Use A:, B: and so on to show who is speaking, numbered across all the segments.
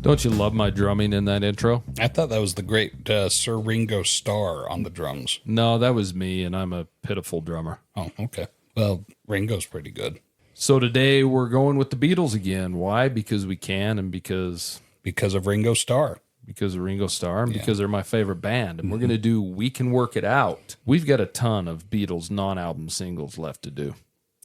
A: Don't you love my drumming in that intro?
B: I thought that was the great Sir Ringo Starr on the drums.
A: No, that was me, and I'm a pitiful drummer.
B: Oh, okay. Well, Ringo's pretty good.
A: So today we're going with the Beatles again. Why? Because we can, and because
B: of Ringo Starr.
A: Because of Ringo Starr, and because they're my favorite band. And we're going to do We Can Work It Out. We've got a ton of Beatles non-album singles left to do.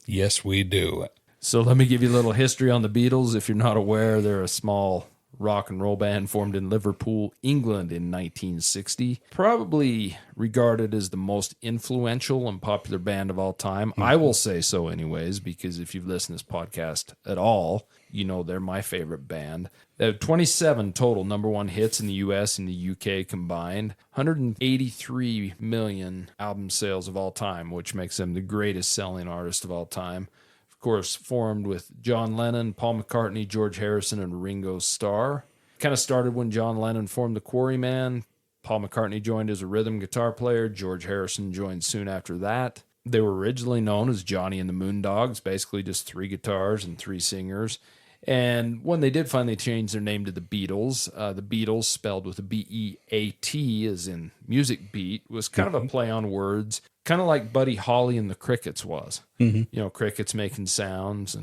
B: Yes, we do.
A: So let me give you a little history on the Beatles. If you're not aware, they're a small rock and roll band formed in Liverpool, England in 1960. Probably regarded as the most influential and popular band of all time. I will say so anyways, because if you've listened to this podcast at all, you know they're my favorite band. They have 27 total number one hits in the US and the UK combined. 183 million album sales of all time, which makes them the greatest selling artist of all time. Of course, formed with John Lennon, Paul McCartney, George Harrison, and Ringo Starr. Kind of started when John Lennon formed the Quarrymen. Paul McCartney joined as a rhythm guitar player. George Harrison joined soon after that. They were originally known as Johnny and the Moondogs, basically just 3 guitars and 3 singers. And when they did finally change their name to the Beatles, the Beatles, spelled with a B-E-A-T, as in music beat, was kind of a play on words, kind of like Buddy Holly and the Crickets was. You know, crickets making sounds.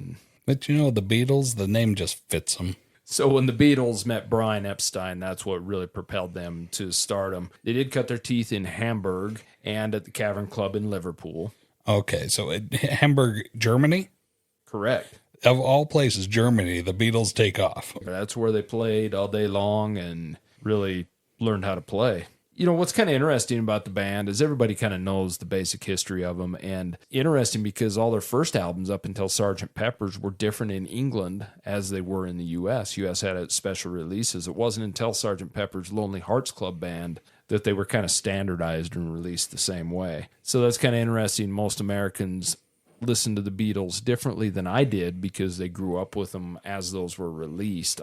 B: But you know, the Beatles, the name just fits them.
A: So when the Beatles met Brian Epstein, that's what really propelled them to stardom. They did cut their teeth in Hamburg and at the Cavern Club in Liverpool.
B: Okay, so Hamburg, Germany?
A: Correct.
B: Of all places, Germany, the Beatles take off.
A: That's where they played all day long and really learned how to play. You know, what's kind of interesting about the band is everybody kind of knows the basic history of them. And interesting because all their first albums up until Sgt. Pepper's were different in England as they were in the U.S. U.S. had its special releases. It wasn't until Sgt. Pepper's Lonely Hearts Club Band that they were kind of standardized and released the same way. So that's kind of interesting. Most Americans listen to the Beatles differently than I did because they grew up with them as those were released.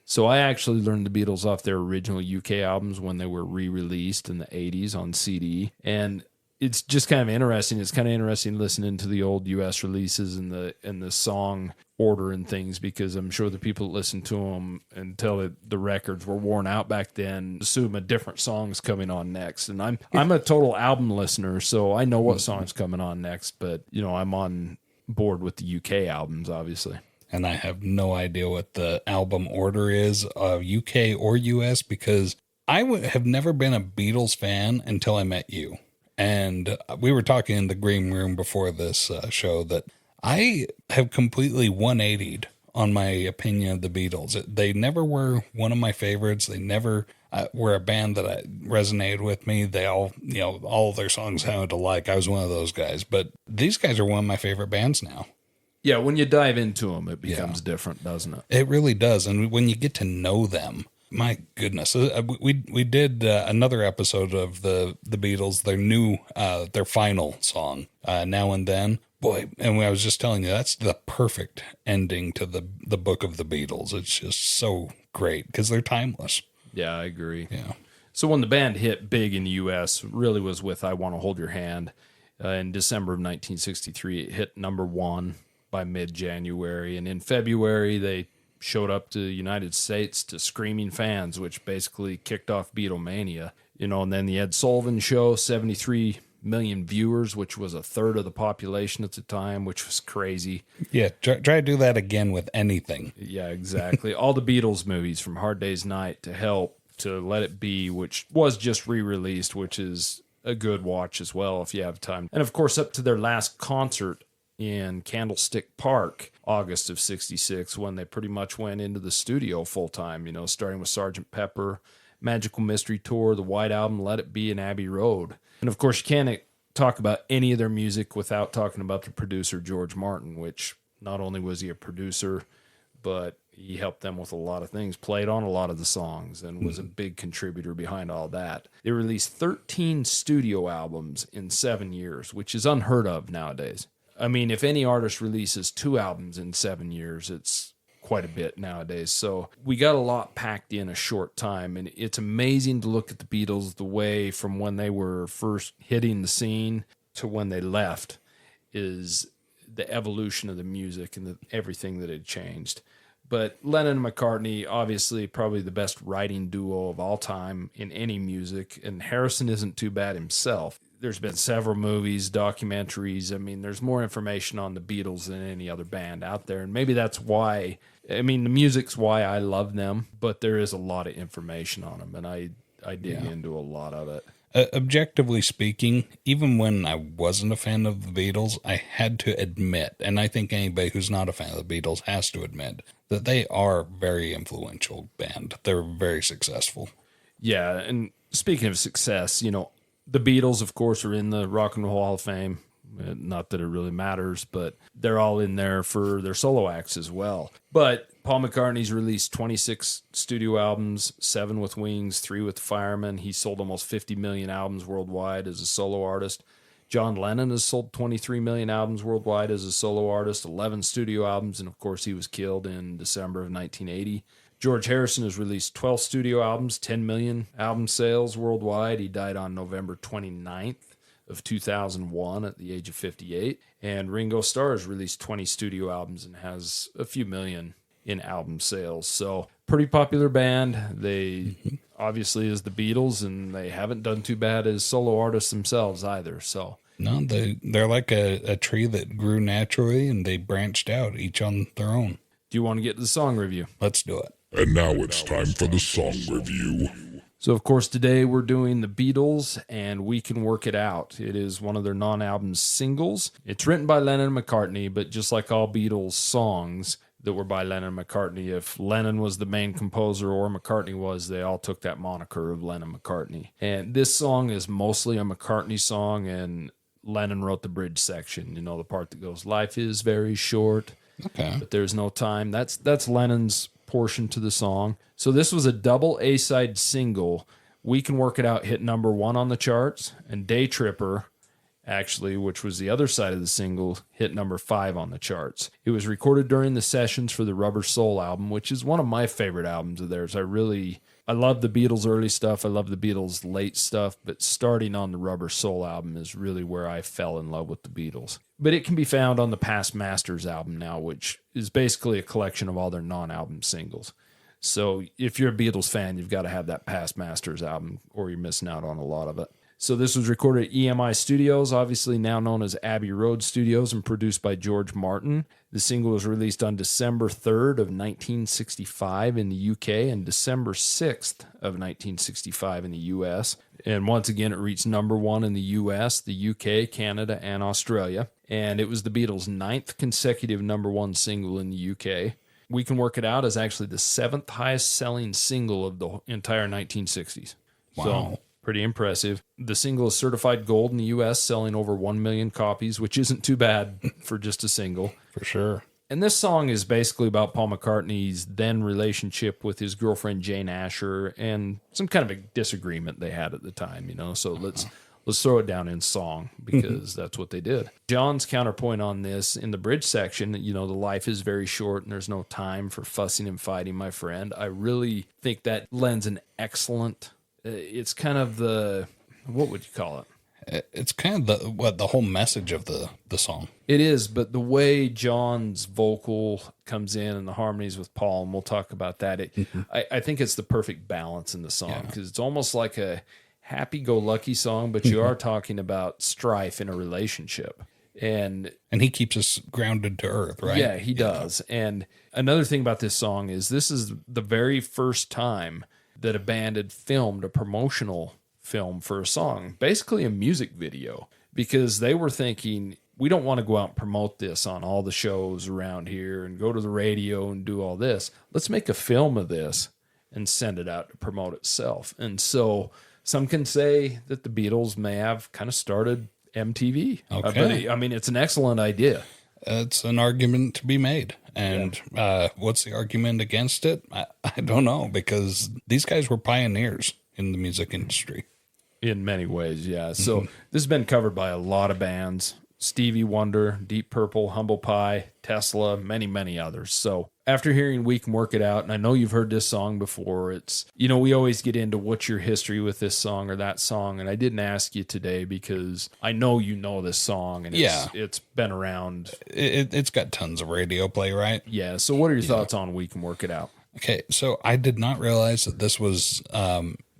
A: So I actually learned the Beatles off their original UK albums when they were re-released in the 80s on CD. And it's just kind of interesting. It's kind of interesting listening to the old US releases and the song order and things, because I'm sure the people that listen to them until the records were worn out back then assume a different song's coming on next. And I'm a total album listener, so I know what song's coming on next, but you know, I'm on board with the UK albums, obviously.
B: And I have no idea what the album order is, UK or US, because I have never been a Beatles fan until I met you. And we were talking in the green room before this show that I have completely 180'd on my opinion of the Beatles. They never were one of my favorites. They never were a band that resonated with me. They all, you know, all of their songs sounded alike. I was one of those guys. But these guys are one of my favorite bands now.
A: Yeah, when you dive into them, it becomes different, doesn't it?
B: It really does. And when you get to know them, my goodness, we did another episode of the Beatles, their final song, Now and Then. Boy, and I was just telling you, that's the perfect ending to the book of the Beatles. It's just so great because they're timeless.
A: Yeah, I agree.
B: Yeah.
A: So when the band hit big in the U.S., really was with I Want to Hold Your Hand. In December of 1963, it hit number 1 by mid-January. And in February, they showed up to the United States to screaming fans, which basically kicked off Beatlemania. You know, and then the Ed Sullivan Show, 73 million viewers, which was a third of the population at the time, which was crazy.
B: Yeah, try to do that again with anything.
A: Yeah, exactly. All the Beatles movies, from Hard Day's Night to Help to Let It Be, which was just re-released, which is a good watch as well if you have time. And of course, up to their last concert in Candlestick Park, August of 66, when they pretty much went into the studio full time, you know, starting with Sgt. Pepper, Magical Mystery Tour, the White Album, Let It Be, and Abbey Road. And of course, you can't talk about any of their music without talking about the producer, George Martin, which not only was he a producer, but he helped them with a lot of things, played on a lot of the songs, and was a big contributor behind all that. They released 13 studio albums in 7 years, which is unheard of nowadays. I mean, if any artist releases 2 albums in 7 years, it's quite a bit nowadays. So we got a lot packed in a short time, and it's amazing to look at the Beatles the way from when they were first hitting the scene to when they left is the evolution of the music and everything that had changed. But Lennon and McCartney, obviously, probably the best writing duo of all time in any music. And Harrison isn't too bad himself. There's been several movies, documentaries. I mean, there's more information on the Beatles than any other band out there. And maybe that's why, I mean, the music's why I love them, but there is a lot of information on them. And I dig into a lot of it.
B: Objectively speaking, even when I wasn't a fan of the Beatles, I had to admit, and I think anybody who's not a fan of the Beatles has to admit, that they are a very influential band. They're very successful.
A: Yeah, and speaking of success, you know, the Beatles, of course, are in the Rock and Roll Hall of Fame. Not that it really matters, but they're all in there for their solo acts as well. But Paul McCartney's released 26 studio albums, 7 with Wings, 3 with Fireman. He sold almost 50 million albums worldwide as a solo artist. John Lennon has sold 23 million albums worldwide as a solo artist, 11 studio albums, and of course he was killed in December of 1980. George Harrison has released 12 studio albums, 10 million album sales worldwide. He died on November 29th of 2001 at the age of 58. And Ringo Starr has released 20 studio albums and has a few million in album sales. So pretty popular band. They obviously is the Beatles, and they haven't done too bad as solo artists themselves either. So
B: no, they're like a tree that grew naturally, and they branched out each on their own.
A: Do you want to get to the song review?
B: Let's do it.
C: And now it's time for the song review.
A: So, of course, today we're doing the Beatles and We Can Work It Out. It is one of their non-album singles. It's written by Lennon and McCartney, but just like all Beatles songs that were by Lennon and McCartney, if Lennon was the main composer or McCartney was, they all took that moniker of Lennon-McCartney. And this song is mostly a McCartney song, and Lennon wrote the bridge section. You know, the part that goes, "Life is very short, but there's no time." That's Lennon's portion to the song. So this was a double A-side single. We Can Work It Out hit number 1 on the charts, and Day Tripper, actually, which was the other side of the single, hit number 5 on the charts. It was recorded during the sessions for the Rubber Soul album, which is one of my favorite albums of theirs. I love the Beatles' early stuff. I love the Beatles' late stuff, but starting on the Rubber Soul album is really where I fell in love with the Beatles. But it can be found on the Past Masters album now, which is basically a collection of all their non-album singles. So if you're a Beatles fan, you've got to have that Past Masters album, or you're missing out on a lot of it. So this was recorded at EMI Studios, obviously now known as Abbey Road Studios, and produced by George Martin. The single was released on December 3rd of 1965 in the UK and December 6th of 1965 in the US. And once again, it reached number 1 in the US, the UK, Canada, and Australia. And it was the Beatles' 9th consecutive number 1 single in the UK. We Can Work It Out is actually the 7th highest selling single of the entire 1960s.
B: Wow.
A: So pretty impressive. The single is certified gold in the U.S., selling over 1 million copies, which isn't too bad for just a single.
B: For sure.
A: And this song is basically about Paul McCartney's then relationship with his girlfriend Jane Asher and some kind of a disagreement they had at the time, you know. So let's throw it down in song because that's what they did. John's counterpoint on this in the bridge section, you know, the life is very short and there's no time for fussing and fighting, my friend. I really think that lends an excellent, it's kind of the, what would you call it?
B: It's kind of the whole message of the song.
A: It is, but the way John's vocal comes in and the harmonies with Paul, and we'll talk about that. I think it's the perfect balance in the song because it's almost like a happy-go-lucky song, but you are talking about strife in a relationship. And
B: he keeps us grounded to earth, right?
A: Yeah, he does. And another thing about this song is this is the very first time that a band had filmed a promotional film for a song, basically a music video, because they were thinking, we don't want to go out and promote this on all the shows around here and go to the radio and do all this. Let's make a film of this and send it out to promote itself. And so some can say that the Beatles may have kind of started MTV.
B: Okay.
A: But I mean, it's an excellent idea.
B: It's an argument to be made. And what's the argument against it? I don't know, because these guys were pioneers in the music industry.
A: In many ways, yeah. So this has been covered by a lot of bands Stevie Wonder, Deep Purple, Humble Pie, Tesla, many, many others. So after hearing We Can Work It Out, and I know you've heard this song before, it's, we always get into what's your history with this song or that song. And I didn't ask you today because I know you know this song and it's been around.
B: It's got tons of radio play, right?
A: Yeah. So what are your thoughts on We Can Work It Out?
B: Okay. So I did not realize that this was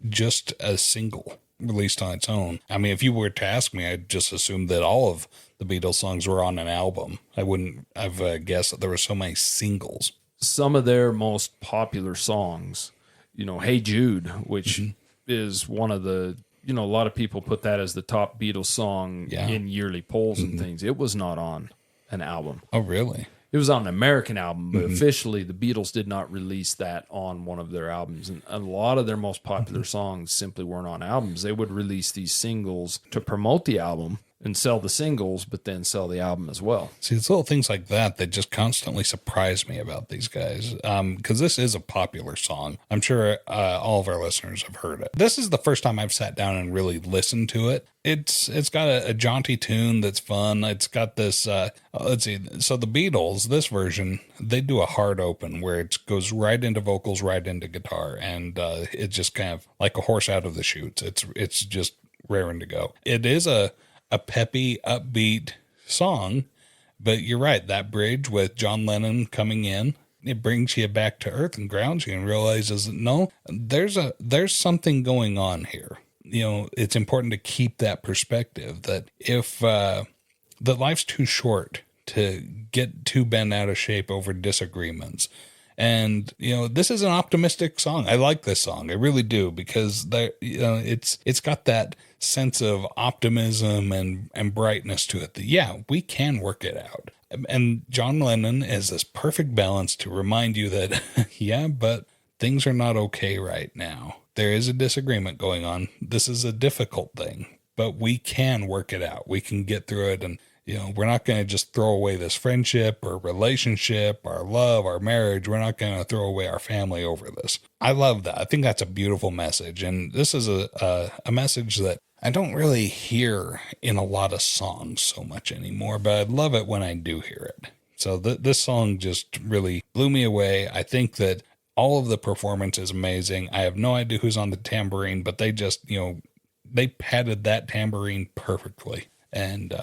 B: just a single released on its own. I mean, if you were to ask me, I'd just assume that all of the Beatles songs were on an album. I wouldn't have guessed that there were so many singles.
A: Some of their most popular songs, Hey Jude, which is one of the, a lot of people put that as the top Beatles song in yearly polls and things. It was not on an album.
B: Oh, really?
A: It was on an American album, but officially the Beatles did not release that on one of their albums. And a lot of their most popular songs simply weren't on albums. They would release these singles to promote the album and sell the singles, but then sell the album as well.
B: See, it's little things like that that just constantly surprise me about these guys. Because this is a popular song. I'm sure all of our listeners have heard it. This is the first time I've sat down and really listened to it. It's got a jaunty tune that's fun. It's got this, let's see. So the Beatles, this version, they do a hard open where it goes right into vocals, right into guitar. And it's just kind of like a horse out of the chutes. It's just raring to go. It is a peppy, upbeat song, but you're right. That bridge with John Lennon coming in, it brings you back to earth and grounds you and realizes that no, there's something going on here. It's important to keep that perspective that if that life's too short to get too bent out of shape over disagreements. And, this is an optimistic song. I like this song. I really do, because it's got that sense of optimism and brightness to it that, we can work it out. And John Lennon is this perfect balance to remind you that, but things are not okay right now. There is a disagreement going on. This is a difficult thing, but we can work it out. We can get through it. And, we're not going to just throw away this friendship or relationship, our love, our marriage. We're not going to throw away our family over this. I love that. I think that's a beautiful message. And this is a message that I don't really hear in a lot of songs so much anymore, but I love it when I do hear it. So this song just really blew me away. I think that all of the performance is amazing. I have no idea who's on the tambourine, but they just, they padded that tambourine perfectly. And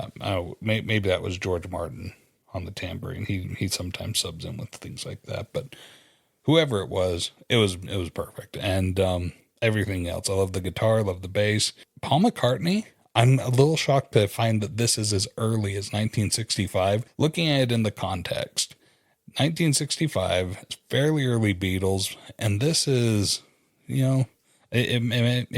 B: maybe that was George Martin on the tambourine. He sometimes subs in with things like that, but whoever it was perfect. And everything else, I love the guitar, I love the bass. Paul McCartney, I'm a little shocked to find that this is as early as 1965. Looking at it in the context, 1965 is fairly early Beatles, and this is, it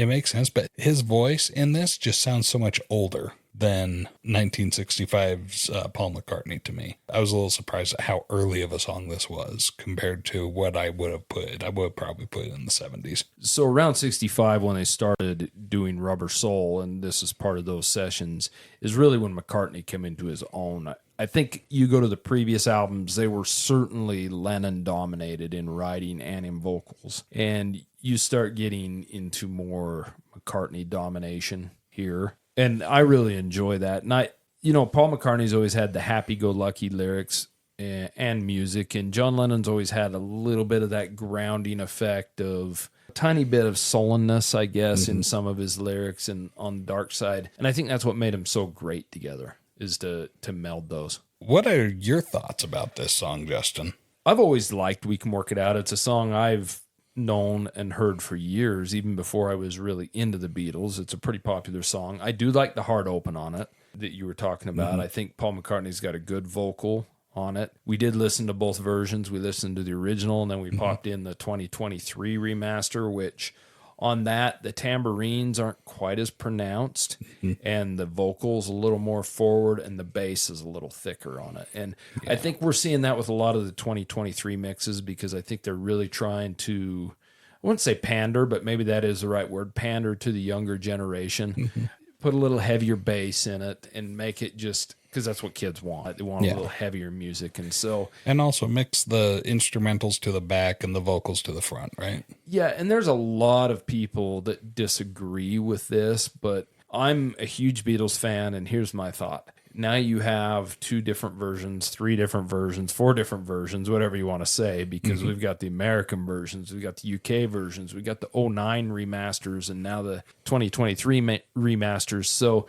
B: makes sense. But his voice in this just sounds so much older than 1965's Paul McCartney to me. I was a little surprised at how early of a song this was compared to what I would have put it. I would have probably put it in the 70s.
A: So around 65, when they started doing Rubber Soul, and this is part of those sessions, is really when McCartney came into his own. I think you go to the previous albums, they were certainly Lennon dominated in writing and in vocals. And you start getting into more McCartney domination here. And I really enjoy that. And Paul McCartney's always had the happy-go-lucky lyrics and music, and John Lennon's always had a little bit of that grounding effect of a tiny bit of sullenness, I guess, in some of his lyrics and on the dark side. And I think that's what made them so great together, is to meld those.
B: What are your thoughts about this song, Justin?
A: I've always liked We Can Work It Out. It's a song I've known and heard for years, even before I was really into the Beatles. It's a pretty popular song. I do like the hard open on it that you were talking about. I think Paul McCartney's got a good vocal on it. We did listen to both versions. We listened to the original, and then we popped in the 2023 remaster, which on that, the tambourines aren't quite as pronounced, and the vocals a little more forward, and the bass is a little thicker on it. And I think we're seeing that with a lot of the 2023 mixes, because I think they're really trying to, I wouldn't say pander, but maybe that is the right word, pander to the younger generation. Put a little heavier bass in it and make it just, because that's what kids want. They want a little heavier music. And
B: also mix the instrumentals to the back and the vocals to the front, right?
A: Yeah, and there's a lot of people that disagree with this, but I'm a huge Beatles fan, and here's my thought. Now you have 2 different versions, 3 different versions, 4 different versions, whatever you want to say, because we've got the American versions, we've got the UK versions, we've got the '09 remasters, and now the 2023 remasters. So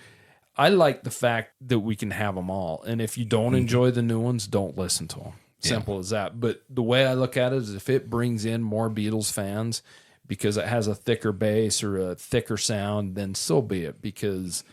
A: I like the fact that we can have them all. And if you don't enjoy the new ones, don't listen to them. Simple as that. But the way I look at it is if it brings in more Beatles fans because it has a thicker bass or a thicker sound, then so be it, because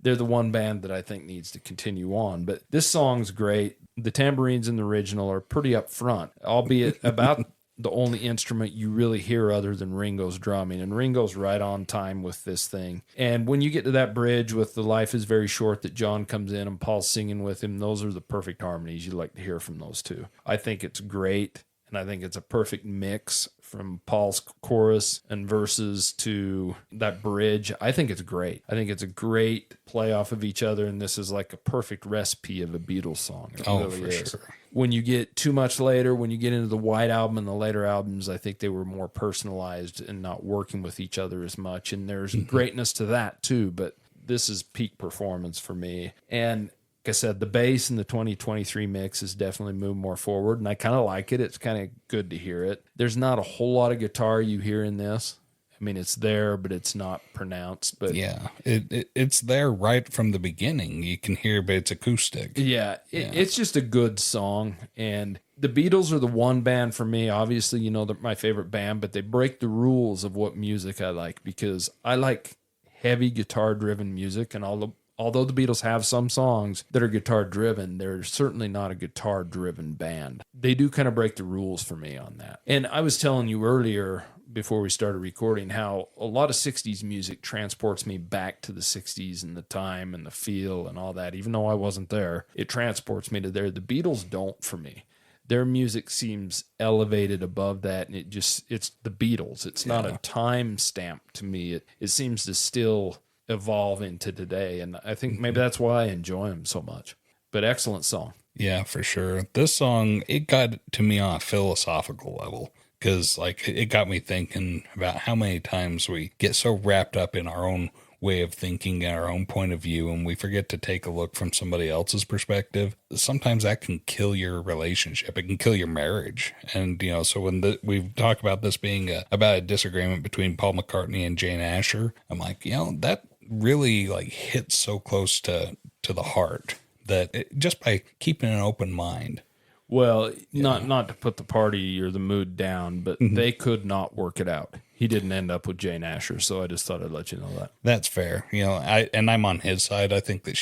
A: they're the one band that I think needs to continue on. But this song's great. The tambourines in the original are pretty up front, albeit about the only instrument you really hear other than Ringo's drumming. And Ringo's right on time with this thing. And when you get to that bridge with The Life is Very Short that John comes in and Paul's singing with him, those are the perfect harmonies you like to hear from those two. I think it's great. And I think it's a perfect mix from Paul's chorus and verses to that bridge. I think it's great. I think it's a great play off of each other. And this is like a perfect recipe of a Beatles song. It really is. Sure. When you get too much later, when you get into the White Album and the later albums, I think they were more personalized and not working with each other as much. And there's greatness to that too. But this is peak performance for me. And like I said, the bass in the 2023 mix has definitely moved more forward, and I kind of like it. It's kind of good to hear it. There's not a whole lot of guitar you hear in this. I mean, it's there, but it's not pronounced. But
B: yeah, it's there right from the beginning. You can hear, but it's acoustic.
A: Yeah, it's just a good song. And the Beatles are the one band for me. Obviously, you know, they're my favorite band, but they break the rules of what music I like, because I like heavy guitar-driven music, and although the Beatles have some songs that are guitar-driven, they're certainly not a guitar-driven band. They do kind of break the rules for me on that. And I was telling you earlier, before we started recording, how a lot of 60s music transports me back to the 60s and the time and the feel and all that. Even though I wasn't there, it transports me to there. The Beatles don't for me. Their music seems elevated above that, and it's the Beatles. It's not a time stamp to me. It seems to still evolve into today, and I think maybe that's why I enjoy them so much. But excellent song.
B: Yeah, for sure. This song, it got to me on a philosophical level, because like it got me thinking about how many times we get so wrapped up in our own way of thinking and our own point of view, and we forget to take a look from somebody else's perspective. Sometimes that can kill your relationship. It can kill your marriage. And, you know, so when we've talked about this being about a disagreement between Paul McCartney and Jane Asher, I'm like, you know, that really like hits so close to the heart that just by keeping an open mind.
A: Well, not to put the party or the mood down, but they could not work it out. He didn't end up with Jane Asher, so I just thought I'd let you know that.
B: That's fair. You know, I'm on his side. I think that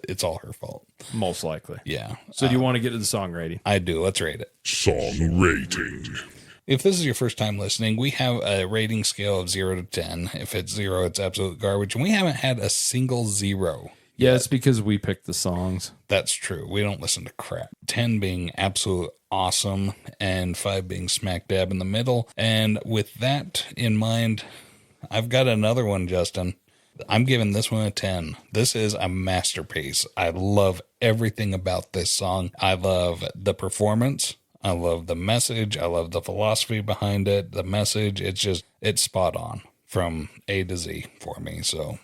B: it's all her fault.
A: Most likely.
B: Yeah.
A: So do you want to get to the song rating?
B: I do. Let's rate it.
C: Song rating.
B: If this is your first time listening, we have a rating scale of 0 to 10. If it's 0, it's absolute garbage. And we haven't had a single 0.
A: Yeah, it's because we picked the songs.
B: That's true. We don't listen to crap. 10 being absolute awesome, and 5 being smack dab in the middle. And with that in mind, I've got another one, Justin. I'm giving this one a 10. This is a masterpiece. I love everything about this song. I love the performance. I love the message. I love the philosophy behind it. The message, it's spot on from A to Z for me. So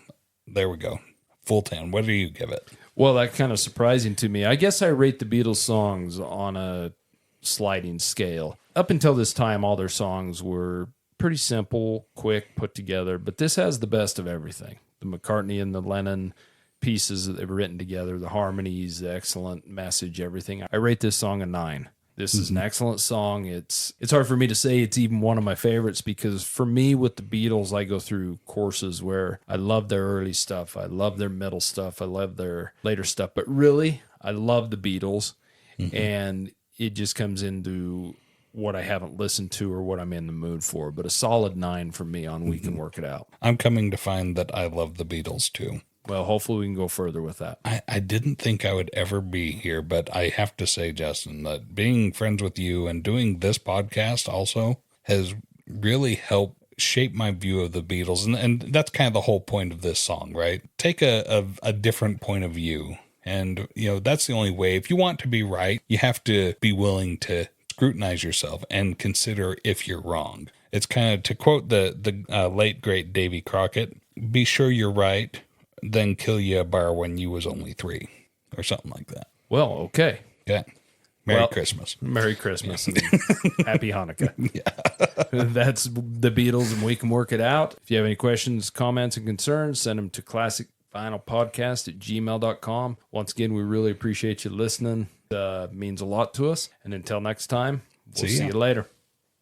B: there we go. Full 10. What do you give it?
A: Well, that's kind of surprising to me. I guess I rate the Beatles songs on a sliding scale. Up until this time, all their songs were pretty simple, quick, put together. But this has the best of everything. The McCartney and the Lennon pieces that they've written together, the harmonies, the excellent message, everything. I rate this song a 9. This is an excellent song. It's hard for me to say it's even one of my favorites, because for me with the Beatles, I go through courses where I love their early stuff. I love their middle stuff. I love their later stuff. But really, I love the Beatles. And it just comes into what I haven't listened to or what I'm in the mood for. But a solid 9 for me on We Can Work It Out.
B: I'm coming to find that I love the Beatles too.
A: Well, hopefully we can go further with that.
B: I didn't think I would ever be here, but I have to say, Justin, that being friends with you and doing this podcast also has really helped shape my view of the Beatles. And that's kind of the whole point of this song, right? Take a different point of view. And, you know, that's the only way. If you want to be right, you have to be willing to scrutinize yourself and consider if you're wrong. It's kind of, to quote the late, great Davy Crockett, be sure you're right, then kill you a bar when you was only 3. or something like that.
A: Well, okay.
B: Yeah. Merry Christmas.
A: Merry Christmas and Happy Hanukkah. Yeah. That's the Beatles, and we can work it out. If you have any questions, comments, and concerns, send them to classicvinylpodcast@gmail.com. Once again, we really appreciate you listening. It means a lot to us. And until next time, we'll see you later.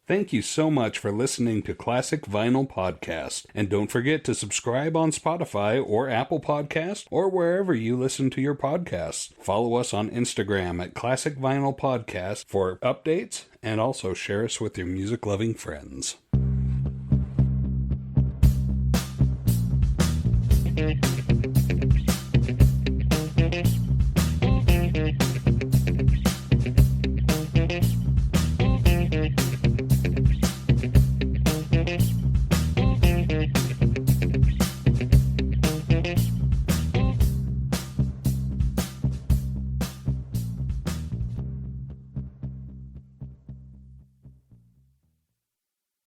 D: Thank you so much for listening to Classic Vinyl Podcast. And don't forget to subscribe on Spotify or Apple Podcast or wherever you listen to your podcasts. Follow us on Instagram at Classic Vinyl Podcast for updates, and also share us with your music-loving friends.